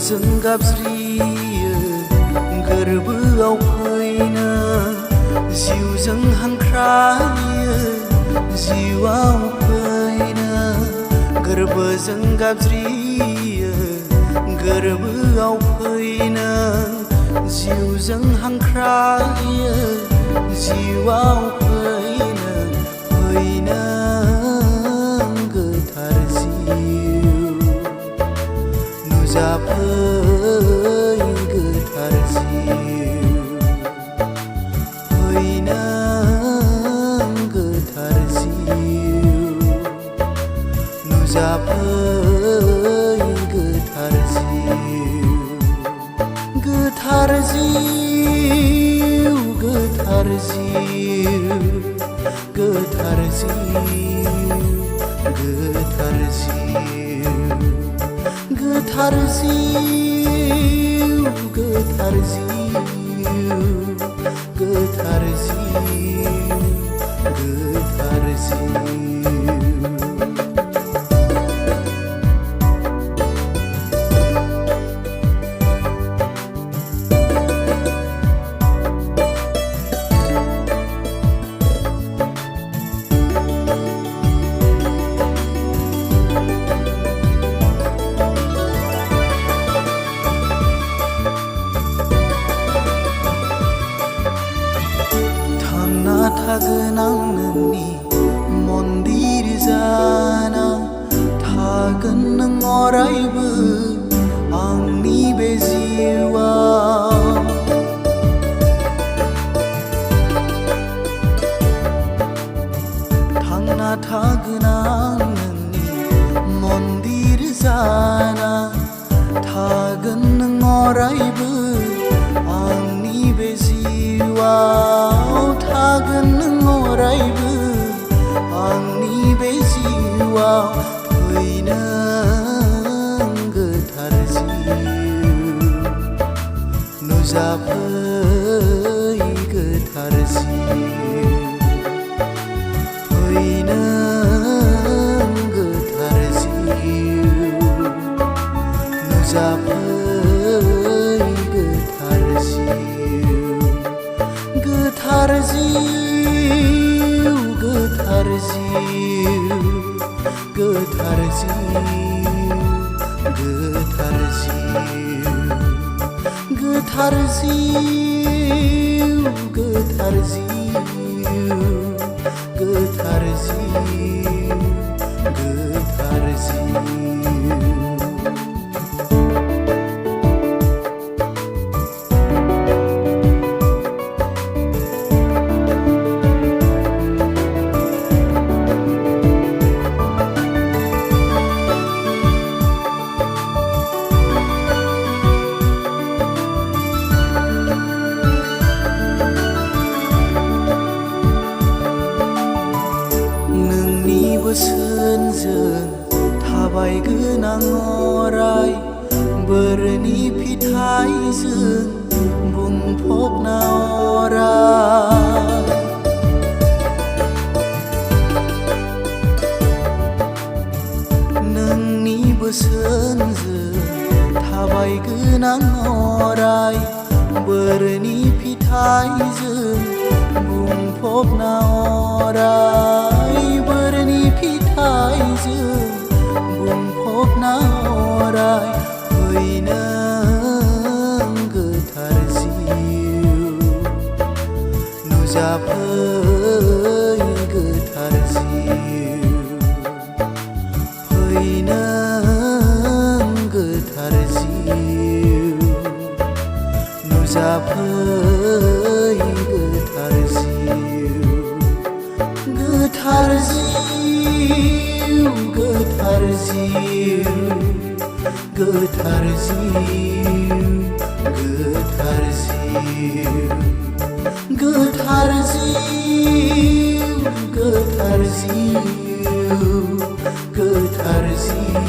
फोरबोजों गाबज्रियो गोरबोआव फैनो जिउजों हांख्रायो जिउआव फैनो गोरबोजों गाबज्रियो गोरबोआव फैनो जिउजों हांख्रायो जिउआव फैनो फैनो गोथार जिउ नुजाफै गोथार जिउ फैनो गोथार जिउ नुजाफै गोथार जिउ गोथार जिउ गोथार जिउ गोथार जिउ गोथार जिउ गोथार जिउ गोथार जिउ गोथार जिउ गोथार जिउ थागोन आं नोंनि मन्दिर जाना थागोन नों अरायबो आंनि बे जिउआव थांना थागोन आं नोंनि मन्दिर जाना थागोन नों अरायबो आंनि बे जिउआव थागोन नों अरायबो आंनि बे जिउआव फैनो गोथार जिउ नुजाफै गोथार जिउ फैनो गोथार जिउ नुजाफै गोथार जिउ गोथार जिउ गोथार जिउ गोथार जिउ गोथार जिउ गोथार जिउ गोथार जिउ गोथार जिउ गोथार जिउ बोसोनजों थाबायगोन आं अराय बोरनि फिथाइजों बुंफबना अराय नोंनि बोसोनजों थाबायगोन आं अराय बोरनि फिथाइजों बुंफबना अराय बोरनि फिथाइजों बुंफबना अराय फैनो गोथार जिउ नुजाफै गोथार जिउ फैनो गोथार जिउ नुजाफै गोथार जिउ गोथार जिउ गोथार जिउ गोथार जिउ गोथार जिउ गोथार जिउ गोथार जिउ गोथार जिउ